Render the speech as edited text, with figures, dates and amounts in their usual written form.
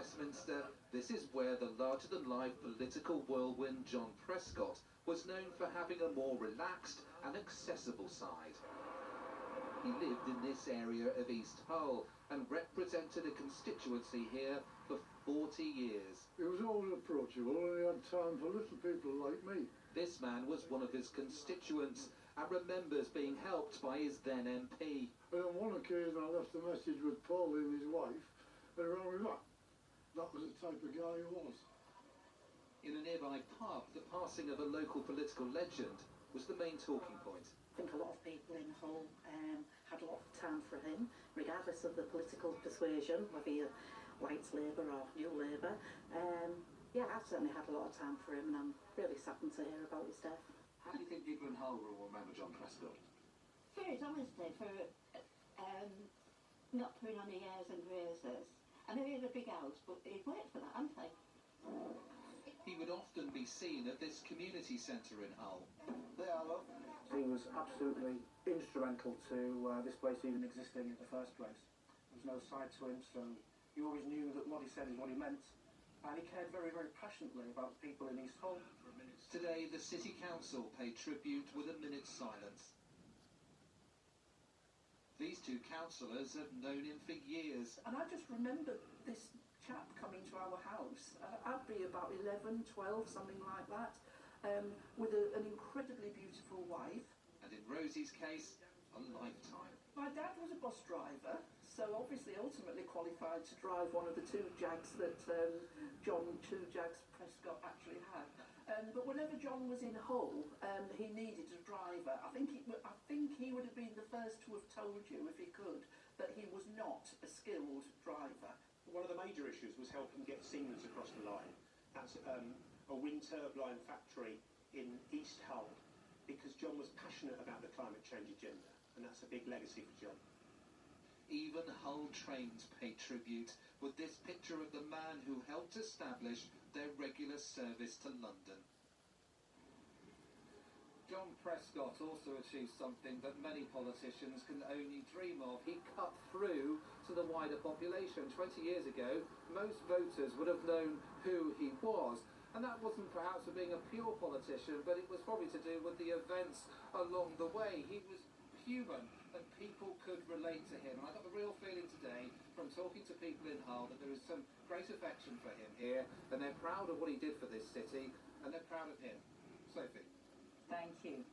Westminster, this is where the larger-than-life political whirlwind John Prescott was known for having a more relaxed and accessible side. He lived in this area of East Hull and represented a constituency here for 40 years. He was always approachable and he had time for little people like me. This man was one of his constituents and remembers being helped by his then MP. And on one occasion I left a message with Paul and his wife, and rang me back. That was the type of guy he was. In a nearby pub, the passing of a local political legend was the main talking point. I think a lot of people in Hull had a lot of time for him, regardless of the political persuasion, whether you're White's Labour or New Labour. Yeah, I certainly had a lot of time for him, and I'm really saddened to hear about his death. How do you think people in Hull will remember John Prescott? For his honesty, for not putting on the airs and graces. I know he had a big house, but he'd worked for that, hadn't he? He would often be seen at this community centre in Hull. He was absolutely instrumental to this place even existing in the first place. There was no side to him, so you always knew that what he said is what he meant. And he cared very, very passionately about people in East Hull. Today, the City Council paid tribute with a minute's silence. These two councillors have known him for years. And I just remember this chap coming to our house. I'd be about 11, 12, something like that, with an incredibly beautiful wife. And in Rosie's case, a lifetime. My dad was a bus driver, so obviously ultimately qualified to drive one of the two Jags that John Two Jags Prescott actually had. But whenever John was in Hull, he needed a driver. I think he would have been the first to have told you, if he could, that he was not a skilled driver. One of the major issues was helping get Siemens across the line. That's a wind turbine factory in East Hull, because John was passionate about the climate change agenda, and that's a big legacy for John. Even Hull Trains paid tribute with this picture of the man who helped establish their regular service to London. John Prescott also achieved something that many politicians can only dream of. He cut through to the wider population. 20 years ago, most voters would have known who he was. And that wasn't perhaps for being a pure politician, but it was probably to do with the events along the way. He was human and people could relate to him. And I got the real feeling today from talking to people in Hull that there is some great affection for him here, and they're proud of what he did for this city, and they're proud of him. Sophie. Thank you.